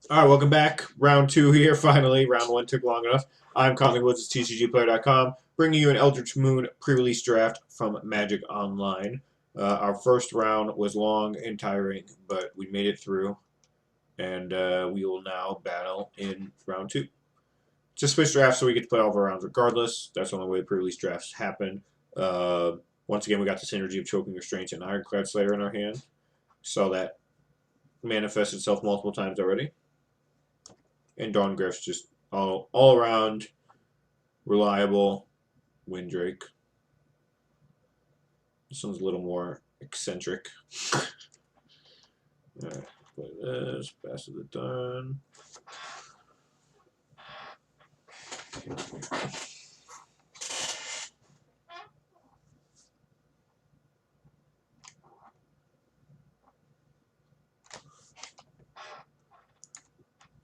All right, welcome back. Round two here, finally. Round one took long enough. I'm Conley Woods at TCGplayer.com, bringing you an Eldritch Moon pre-release draft from Magic Online. Our first round was long and tiring, but we made it through, and we will now battle in round two. It's a Swiss draft, so we get to play all of our rounds regardless. That's the only way pre-release drafts happen. Uh, Once again, we got the synergy of Choking Restraints and Ironclad Slayer in our hand. Saw that manifest itself multiple times already. And Dawn Griff's just all around reliable Windrake. This one's a little more eccentric. Alright, play this, pass the turn.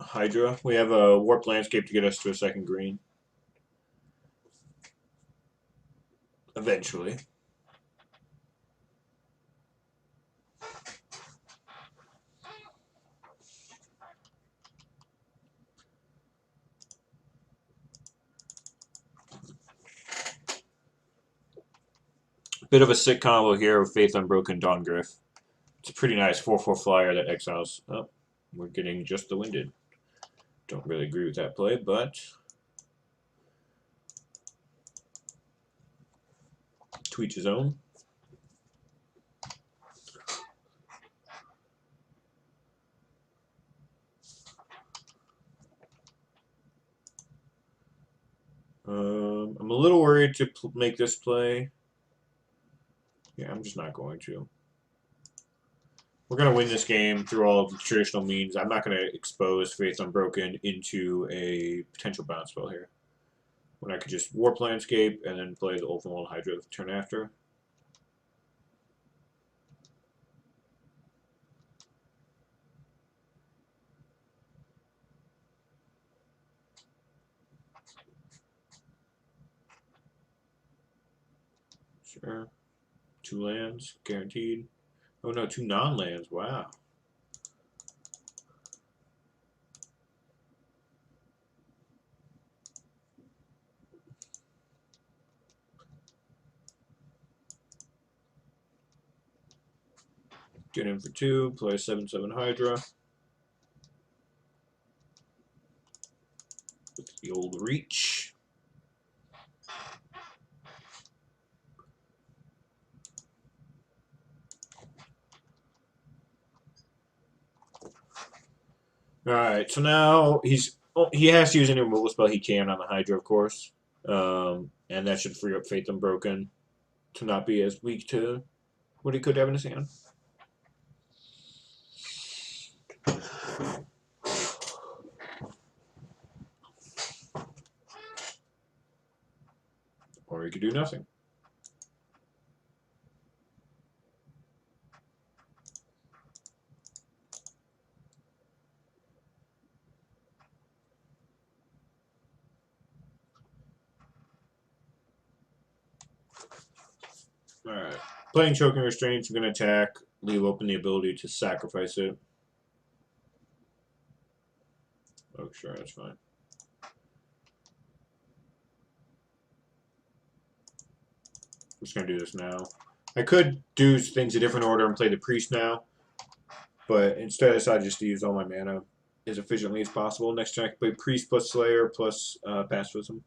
Hydra. We have a Warp Landscape to get us to a second green. Eventually. Bit of a sick combo here with Faith Unbroken, Dawn Griff. It's a pretty nice 4/4 flyer that exiles. Oh, we're getting just the winded. Don't really agree with that play, but to each his own. I'm a little worried to make this play. Yeah, I'm just not going to. We're going to win this game through all of the traditional means. I'm not going to expose Faith Unbroken into a potential bounce spell here. When I could just Warp Landscape and then play the Ultimate Hydra the turn after. Sure. 2 lands, guaranteed. Oh no, 2 non-lands, wow. Get in for 2, play 7/7 Hydra. With the old reach. Alright, so now he has to use any removal spell he can on the Hydra, of course. And that should free up Faith Unbroken to not be as weak to what he could have in his hand. Or he could do nothing. Alright. Playing Choking Restraints, I'm going to attack, leave open the ability to sacrifice it. Oh, sure, that's fine. I'm just going to do this now. I could do things a different order and play the Priest now, but instead I decided just to use all my mana as efficiently as possible. Next turn I can play Priest plus Slayer plus Pacifism.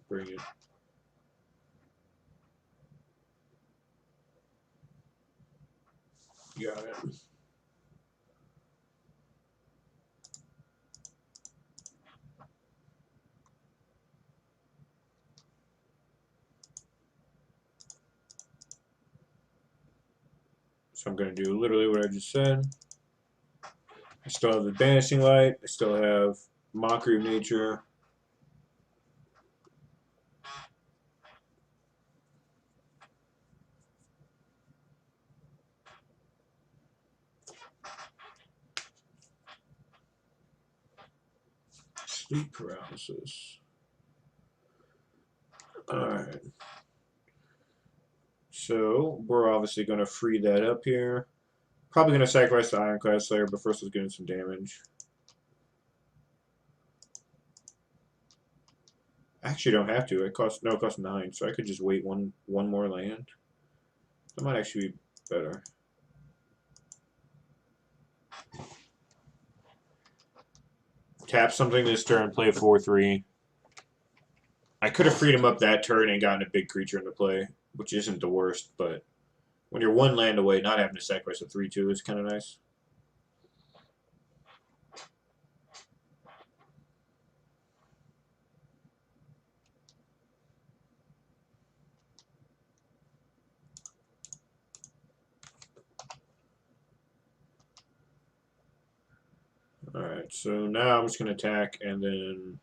Bring it. Got it. So I'm going to do literally what I just said. I still have the Banishing Light. I still have Mockery of Nature. Sleep Paralysis. Alright. So, we're obviously going to free that up here. Probably going to sacrifice the Ironclad Slayer, but first let's get in some damage. Actually, don't have to. It costs 9, so I could just wait one more land. That might actually be better. Tap something this turn, play a 4/3. I could have freed him up that turn and gotten a big creature into play, which isn't the worst, but when you're one land away, not having to sacrifice a 3/2 is kind of nice. Alright, so now I'm just going to attack, and then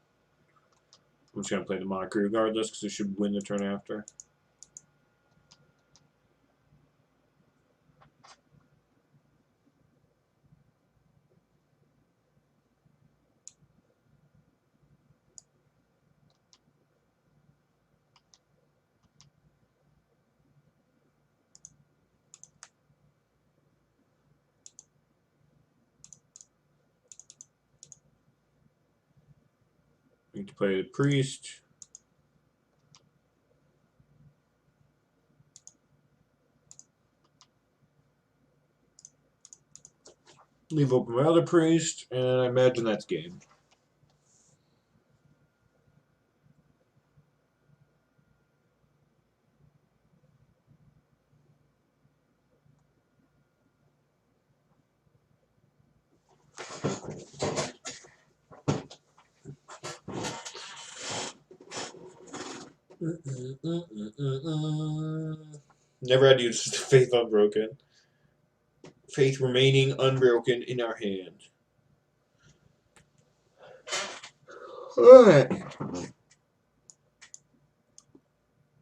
I'm just going to play the Mockery regardless, because it should win the turn after. Need to play the Priest. Leave open my other Priest, and I imagine that's game. Never had to use Faith Unbroken. Faith remaining unbroken in our hand. Alright.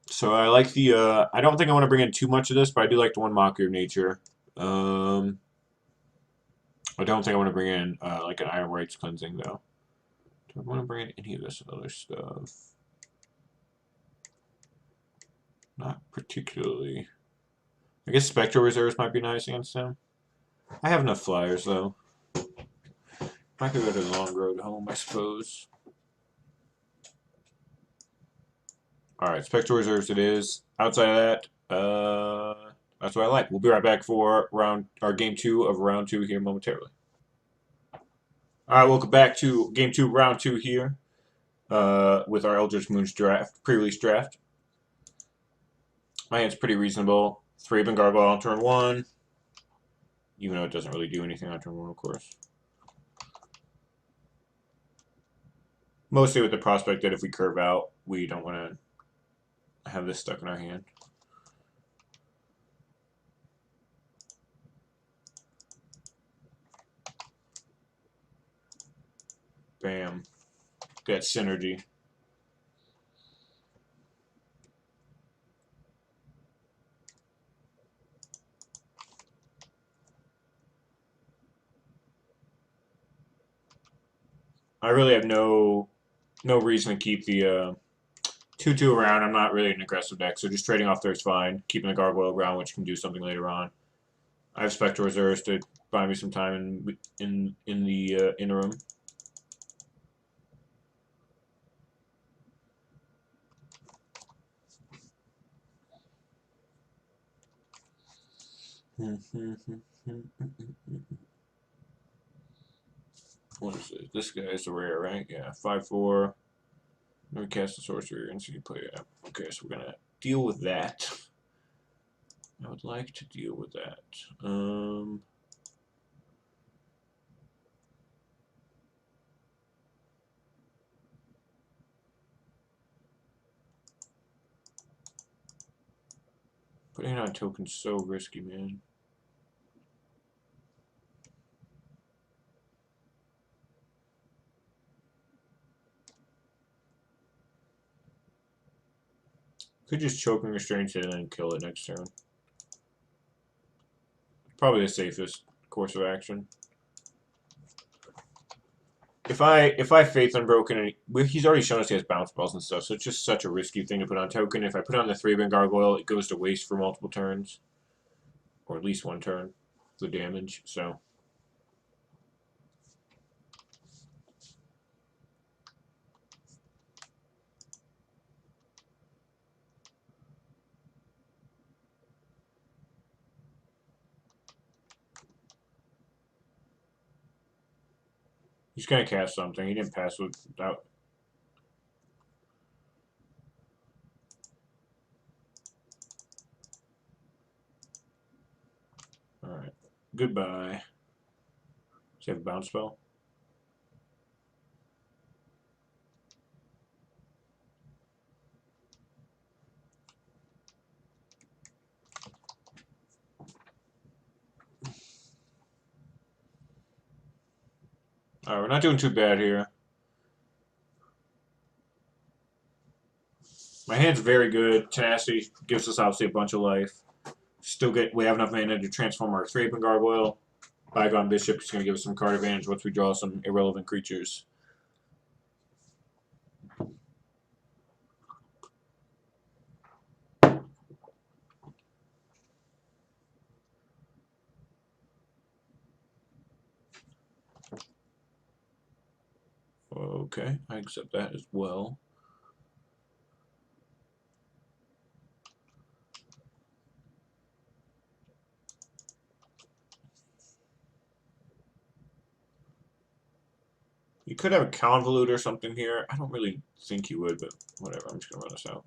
So I like the, I don't think I want to bring in too much of this, but I do like the one Mockery of Nature. I don't think I want to bring in, like an Iron Rights Cleansing, though. Do I want to bring in any of this other stuff? Not particularly. I guess Spectral Reserves might be nice against him. I have enough flyers, though. I could go to the long road home, I suppose. Alright, Spectral Reserves it is. Outside of that, that's what I like. We'll be right back for our game 2 of round 2 here momentarily. Alright, welcome back to game 2, round 2 here. With our Eldritch Moon's draft, pre-release draft. My hand's pretty reasonable. 3-Raven Gargoyle on turn 1. Even though it doesn't really do anything on turn 1, of course. Mostly with the prospect that if we curve out, we don't want to have this stuck in our hand. Bam. That synergy. I really have no reason to keep the 2/2 around. I'm not really an aggressive deck, so just trading off there is fine. Keeping the Gargoyle around, which can do something later on. I have Spectral Reserves to buy me some time in the interim. What is it? This guy is a rare, right? Yeah, 5/4. Never cast a sorcery and you play it. Okay, so we're gonna deal with that. I would like to deal with that. Putting on tokens so risky, man. Could just choke and restrain it and then kill it next turn. Probably the safest course of action. if I Faith Unbroken, and he's already shown us he has bounce balls and stuff, so it's just such a risky thing to put on token. If I put on the 3-bit Gargoyle, it goes to waste for multiple turns, or at least one turn, the damage. So he's gonna cast something. He didn't pass without. All right, goodbye. Does he have a bounce spell? All right, we're not doing too bad here. My hand's very good. Tenacity gives us obviously a bunch of life. We have enough mana to transform our 3-bit Gargoyle. Bygone Bishop is going to give us some card advantage once we draw some irrelevant creatures. Okay, I accept that as well. You could have a Convolute or something here. I don't really think you would, but whatever. I'm just going to run this out.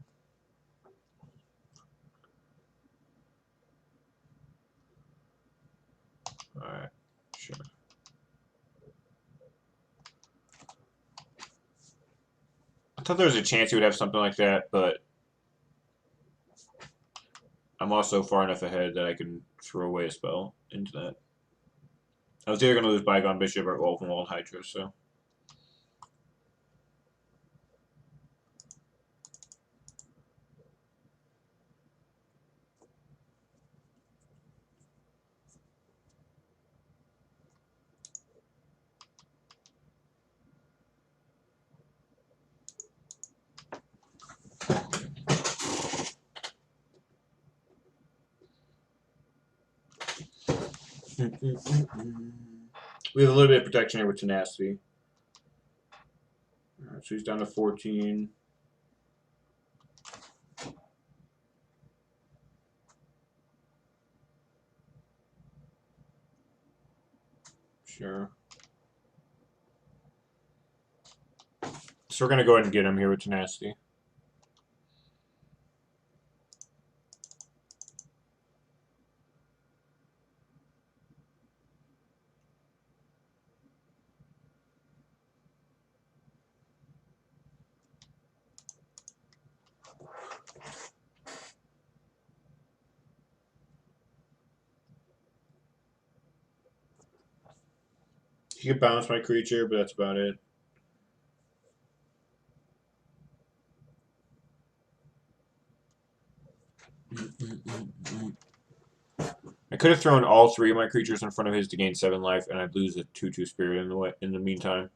Alright, sure. I thought there was a chance he would have something like that, but I'm also far enough ahead that I can throw away a spell into that. I was either going to lose Bygone Bishop or Wolfenwald Hydra, so. We have a little bit of protection here with Tenacity. Alright, so he's down to 14. Sure. So we're going to go ahead and get him here with Tenacity. He could bounce my creature, but that's about it. I could have thrown all 3 of my creatures in front of his to gain 7 life, and I'd lose a 2/2 spirit in the meantime.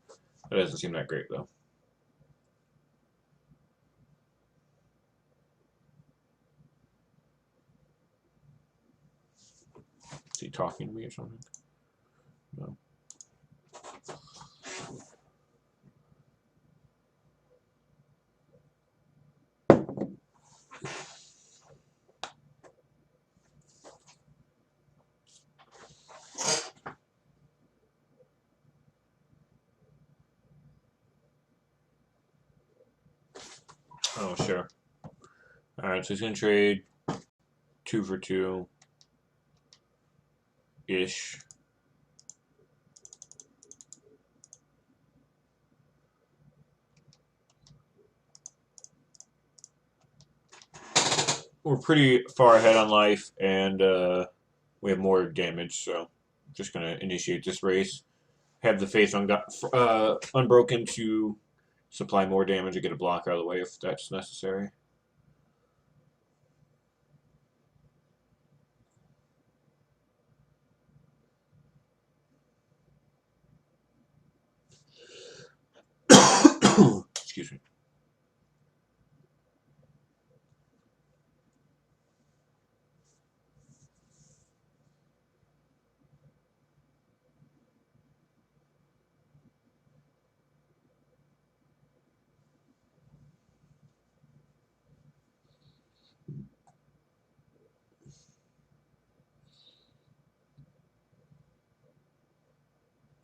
That doesn't seem that great, though. Is he talking to me or something? No. Oh, sure. Alright, so he's going to trade 2 for 2-ish. We're pretty far ahead on life, and we have more damage, so I'm just going to initiate this race. Have the Faith Unbroken to supply more damage and get a block out of the way if that's necessary.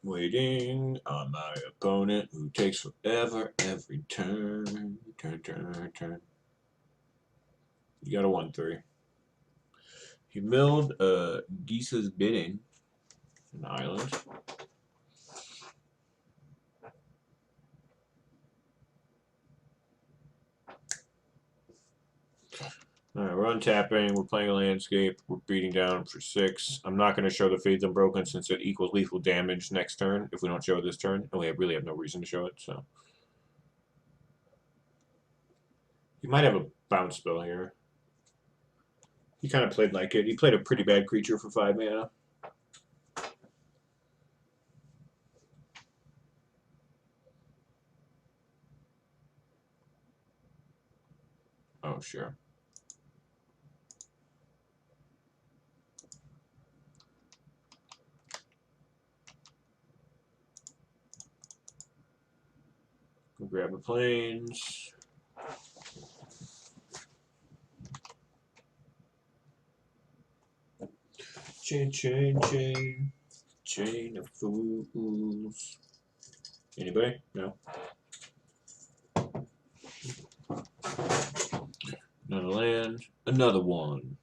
Waiting on my opponent who takes forever every turn. Turn. You got a 1/3. He milled Gisa's bidding. An island. Alright, we're untapping, we're playing a landscape, we're beating down for 6. I'm not going to show the Faith Unbroken since it equals lethal damage next turn if we don't show it this turn, and we really have no reason to show it, so. He might have a bounce spell here. He kind of played like it. He played a pretty bad creature for 5 mana. Oh, sure. We'll grab the planes. Chain of fools. Anybody? No. Another land. Another one.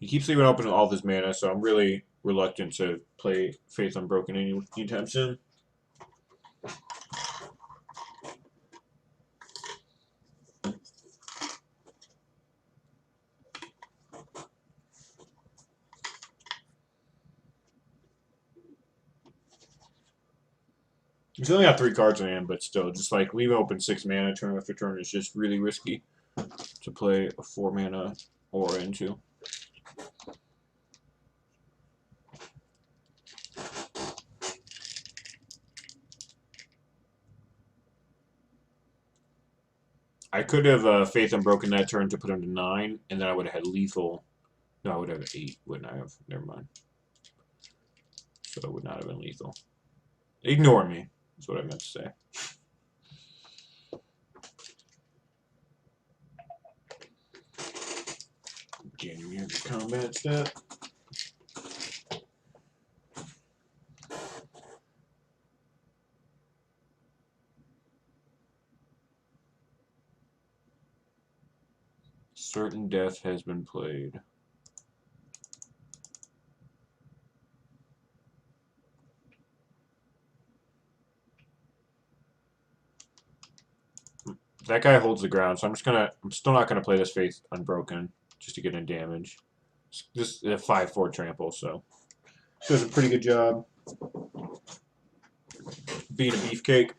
He keeps leaving open all of his mana, so I'm really reluctant to play Faith Unbroken anytime soon. He's only got 3 cards in hand, but still, just like leaving open 6 mana turn after turn is just really risky to play a 4 mana aura into. I could have Faith Unbroken that turn to put him to 9, and then I would have had lethal. No, I would have 8, wouldn't I have? Never mind. So it would not have been lethal. Ignore me, is what I meant to say. Getting me into combat step. Certain death has been played. That guy holds the ground, so I'm still not gonna play this Faith Unbroken just to get in damage. This is a 5/4 trample, so does a pretty good job being a beefcake.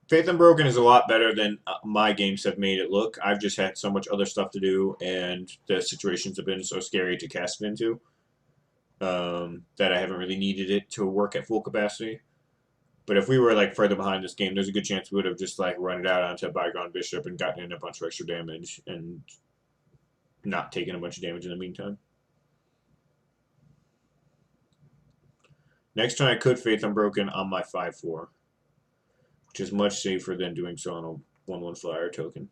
Faith Unbroken is a lot better than my games have made it look. I've just had so much other stuff to do, and the situations have been so scary to cast it into that I haven't really needed it to work at full capacity. But if we were like further behind this game, there's a good chance we would have just like run it out onto Bygone Bishop and gotten in a bunch of extra damage and not taken a bunch of damage in the meantime. Next turn I could Faith Unbroken on my 5/4. Which is much safer than doing so on a 1/1 flyer token.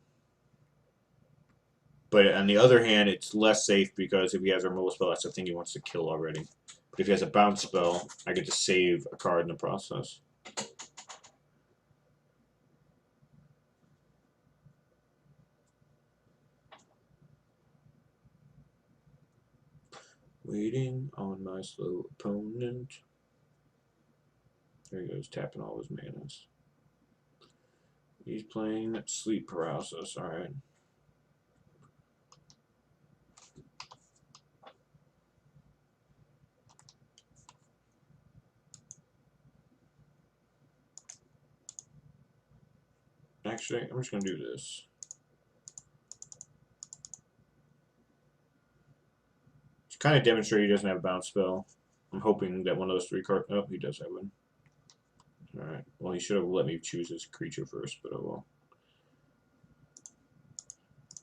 But on the other hand, it's less safe because if he has a removal spell, that's the thing he wants to kill already. But if he has a bounce spell, I get to save a card in the process. Waiting on my slow opponent. There he goes, tapping all his manas. He's playing Sleep Paralysis, alright. Actually, I'm just going to do this. To kind of demonstrate he doesn't have a bounce spell. I'm hoping that one of those 3 cards... Oh, he does have one. Alright. Well, he should have let me choose his creature first, but oh well.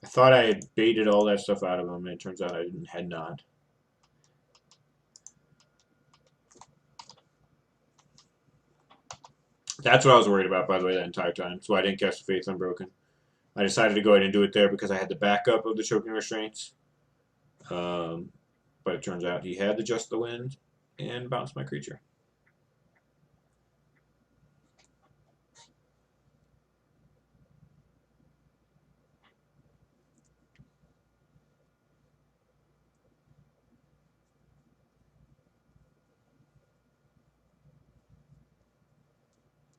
I thought I had baited all that stuff out of him, and it turns out I had not. That's what I was worried about, by the way, that entire time. So I didn't cast Faith Unbroken. I decided to go ahead and do it there because I had the backup of the Choking Restraints. But it turns out he had the Just the Wind and bounced my creature.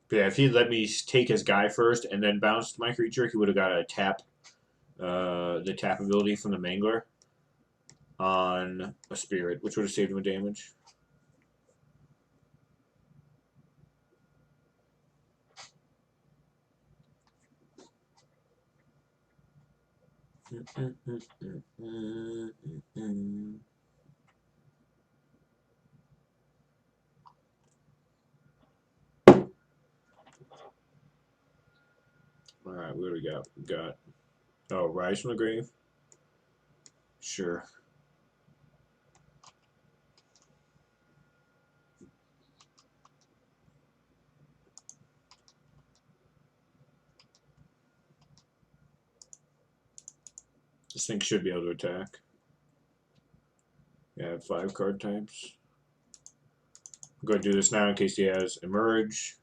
But yeah, if he let me take his guy first and then bounced my creature, he would have got a tap, the tap ability from the Mangler on a Spirit, which would have saved him a damage. Alright, what do we got? We got, oh, Rise from the Grave? Sure. This thing should be able to attack. Yeah, 5 card types. I'm going to do this now in case he has Emerge.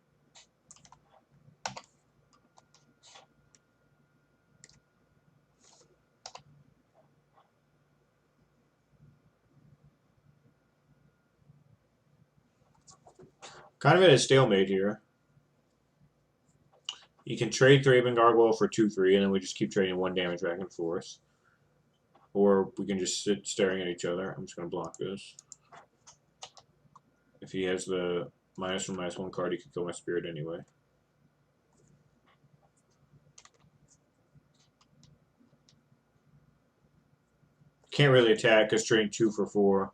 Kind of at a stalemate here. You can trade Thraben Gargoyle for 2/3, and then we just keep trading 1 damage back and forth. Or we can just sit staring at each other. I'm just going to block this. If he has the -1/-1 card, he could kill my Spirit anyway. Can't really attack because trading 2 for 4.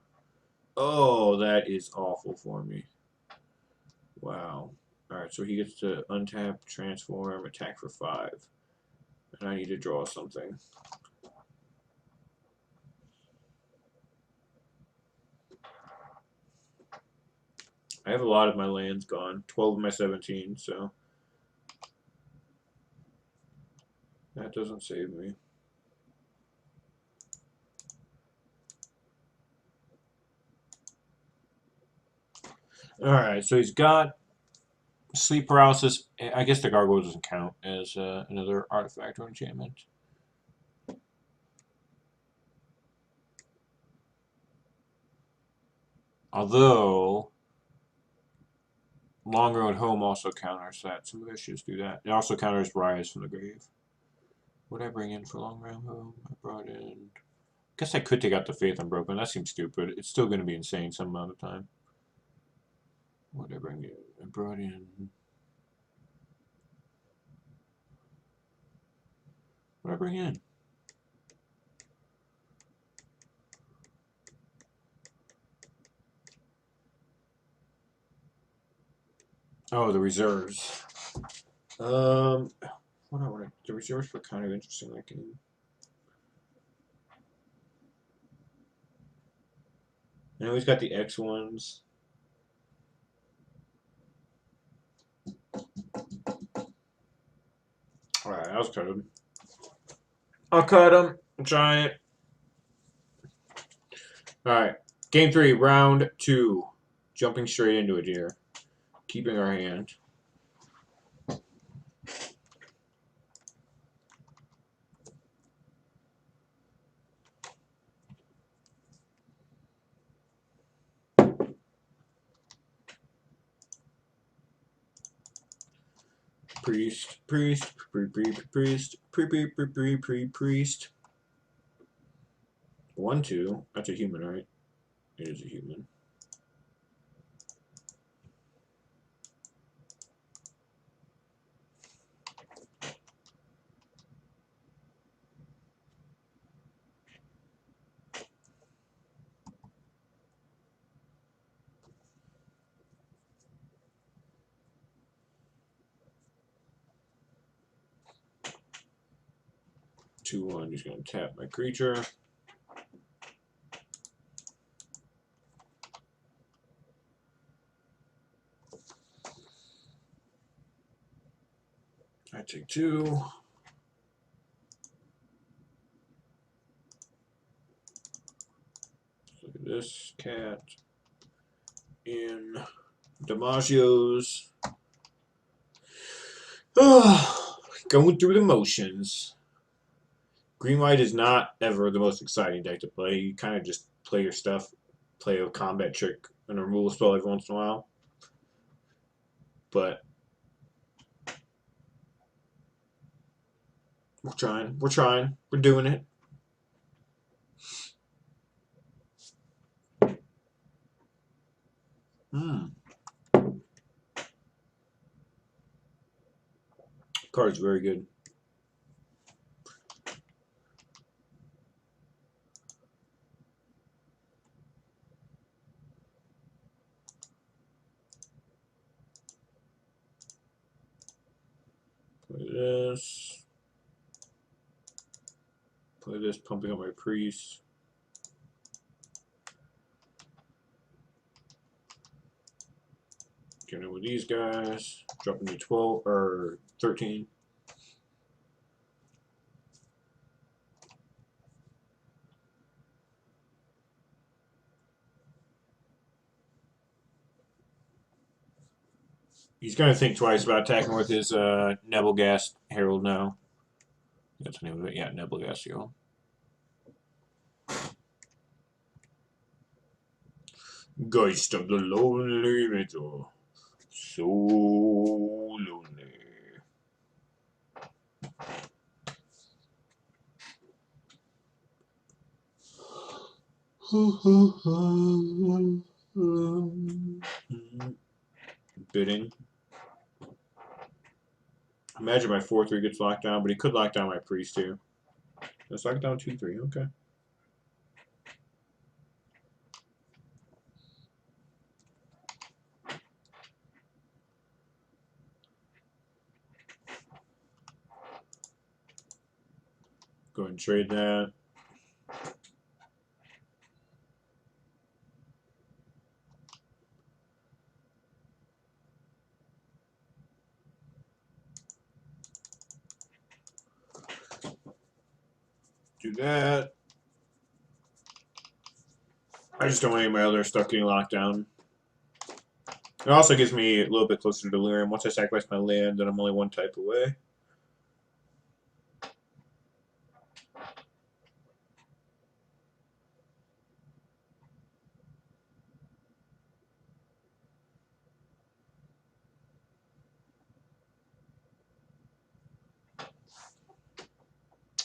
Oh, that is awful for me. Wow. Alright, so he gets to untap, transform, attack for 5. And I need to draw something. I have a lot of my lands gone. 12 of my 17, so that doesn't save me. Alright, so he's got sleep paralysis. I guess the gargoyle doesn't count as another artifact or enchantment. Although Long Road Home also counters that, so maybe I should just do that. It also counters Rise from the Grave. What did I bring in for Long Road Home? I brought in... I guess I could take out the Faith Unbroken. That seems stupid. It's still going to be insane some amount of time. What did I bring in? I brought in... What did I bring in? Oh, the reserves. What I want to... The reserves were kind of interesting that game. I know he's got the X ones. Alright, I'll cut him. I'll cut him. Giant. Alright. Game 3, round 2. Jumping straight into it here. Keeping our hand. Priest. 1/2. That's a human, right? It is a human. 2/1, just gonna tap my creature. I take 2. Look at this cat in DiMaggio's. Going through the motions. Green white is not ever the most exciting deck to play. You kind of just play your stuff, play a combat trick and a removal spell every once in a while. But we're trying, we're doing it. Card's very good. Play this. Play this, pumping up my priest. Getting in with these guys. Dropping to 12 or 13. He's going to think twice about attacking with his Nebelgast Herald now. That's the name of it. Yeah, Nebelgast Herald. Geist of the Lonely Metal. So lonely. Bidding. Imagine my 4/3 gets locked down, but he could lock down my priest too. Let's lock down 2/3. Okay. Go ahead and trade that. Do that. I just don't want any of my other stuff getting locked down. It also gives me a little bit closer to Delirium. Once I sacrifice my land, then I'm only one type away.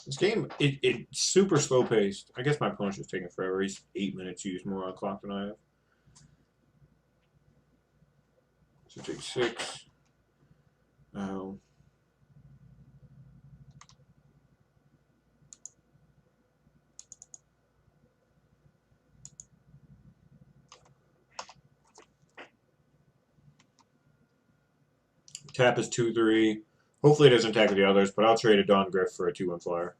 This game, it's super slow paced. I guess my opponent's just taking forever. He's 8 minutes used more on clock than I have. So take 6. Tap is 2/3. Hopefully it doesn't attack with the others, but I'll trade a Dawn Griff for a 2/1 flyer.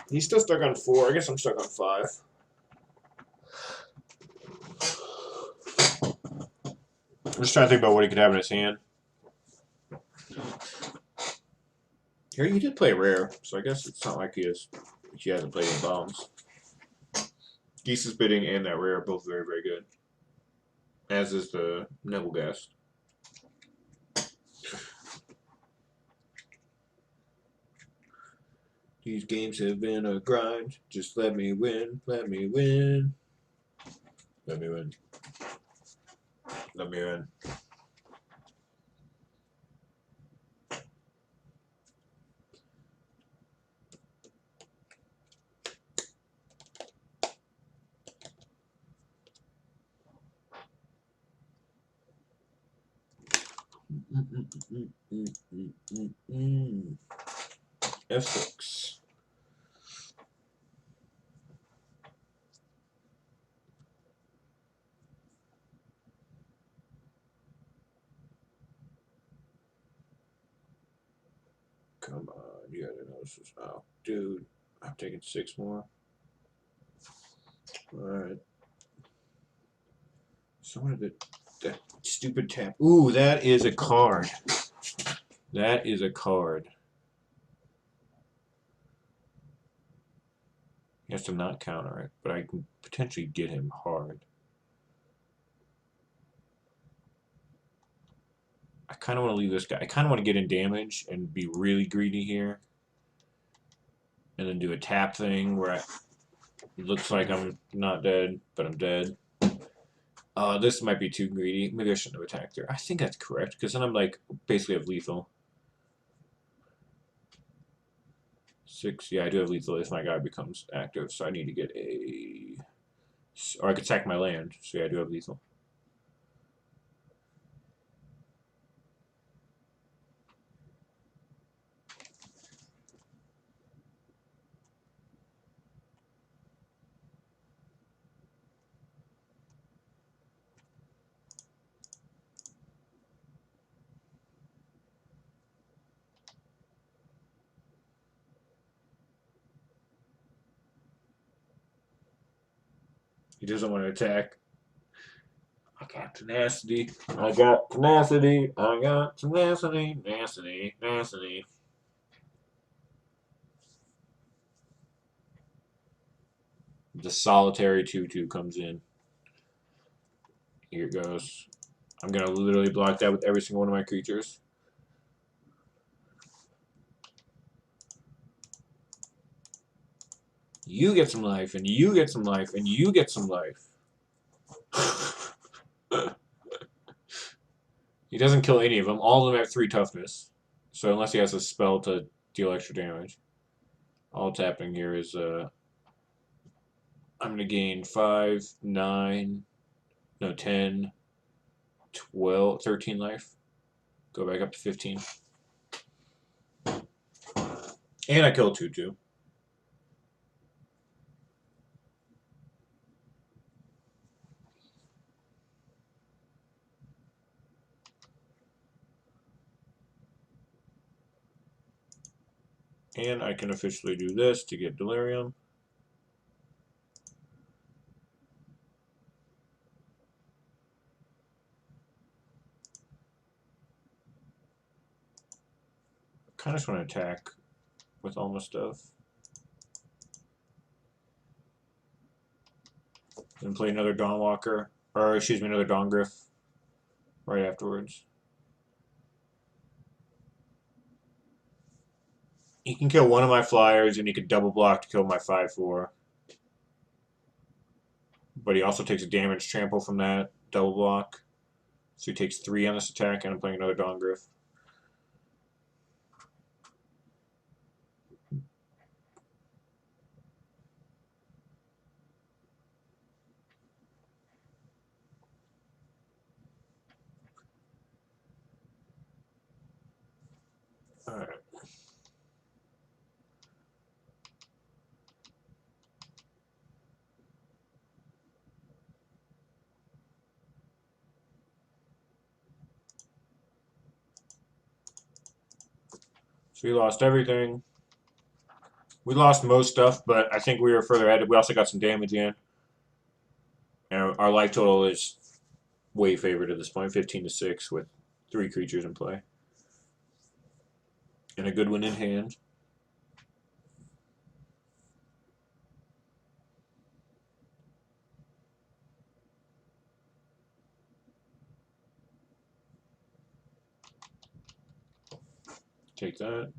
He's still stuck on 4. I guess I'm stuck on 5. I'm just trying to think about what he could have in his hand. Here, you did play rare, so I guess it's not like he hasn't played any bombs. Geese's bidding and that rare are both very, very good. As is the Nebelgast. These games have been a grind. Just let me win. Let me win. Let me win. Let me win. F6. Come on, you gotta know this is out. Dude, I'm taking 6 more. Alright. So what did that stupid tap? Ooh, that is a card. That is a card. He has to not counter it, but I can potentially get him hard. I kind of want to leave this guy. I kind of want to get in damage and be really greedy here. And then do a tap thing where it looks like I'm not dead, but I'm dead. This might be too greedy. Maybe I shouldn't have attacked there. I think that's correct, because then I'm like basically have lethal. 6, yeah, I do have lethal if my guy becomes active, so I need to get a... Or I could sack my land, so yeah, I do have lethal. He doesn't want to attack. I got tenacity. I got tenacity. I got tenacity. Tenacity. Tenacity. The solitary 2/2 comes in. Here it goes. I'm going to literally block that with every single one of my creatures. You get some life, and you get some life, and you get some life. He doesn't kill any of them. All of them have 3 toughness. So unless he has a spell to deal extra damage. All that's happening here is I'm going to gain 5, 9, no, 10, 12, 13 life. Go back up to 15. And I kill 2/2. And I can officially do this to get Delirium. Kind of just want to attack with all my stuff. Then play another Dawnwalker, or excuse me, another Dawngryph right afterwards. He can kill one of my flyers, and he can double block to kill my 5/4. But he also takes a damage trample from that double block. So he takes 3 on this attack, and I'm playing another Dawngryph. Alright. So we lost everything. We lost most stuff, but I think we were further ahead. We also got some damage in. And our life total is way favored at this point, 15-6 with 3 creatures in play. And a good one in hand. Take that.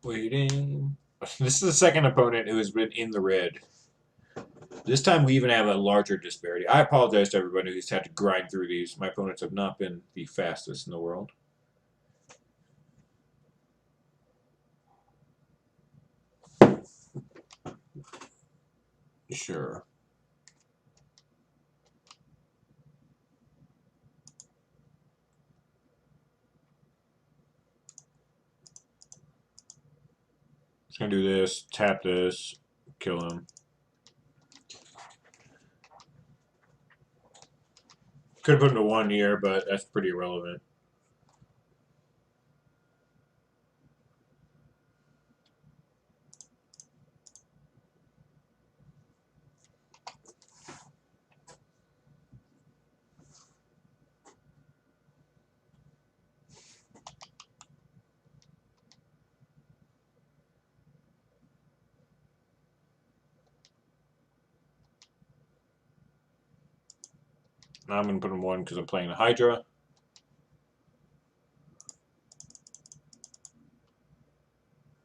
Waiting. This is the second opponent who has been in the red. This time we even have a larger disparity. I apologize to everybody who's had to grind through these. My opponents have not been the fastest in the world. Sure. Just gonna do this, tap this, kill him. Could have put him to 1 here, but that's pretty irrelevant. Now I'm going to put him 1 because I'm playing the Hydra.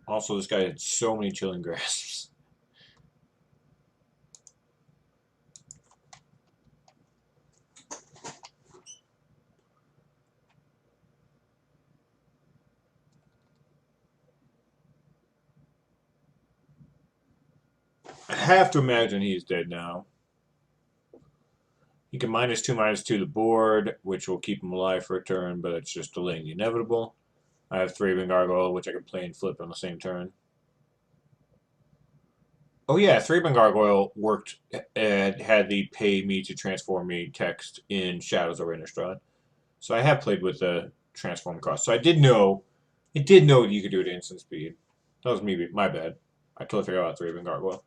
Also, this guy had so many Chilling Grasps. I have to imagine he's dead now. He can -2/-2 the board, which will keep him alive for a turn, but it's just delaying the inevitable. I have Thraben Gargoyle, which I can play and flip on the same turn. Oh yeah, Thraben Gargoyle worked and had the pay me to transform me text in Shadows over Innistrad. So I have played with the transform cost. So I did know that you could do it at instant speed. That was my bad. I totally forgot about Thraben Gargoyle.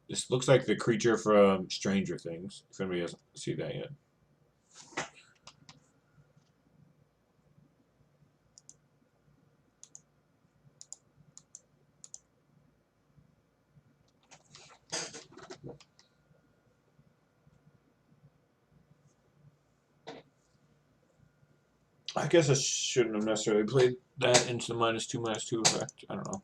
This looks like the creature from Stranger Things, if anybody hasn't seen that yet. I guess I shouldn't have necessarily played that into the -2/-2 effect. I don't know.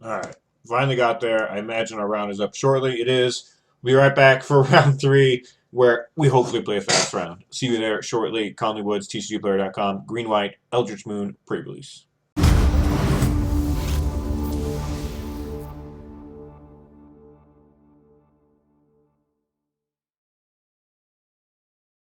Alright. Finally got there. I imagine our round is up shortly. It is. We'll be right back for round 3, where we hopefully play a fast round. See you there shortly. Conley Woods, TCGplayer.com. Green-White, Eldritch Moon, pre-release.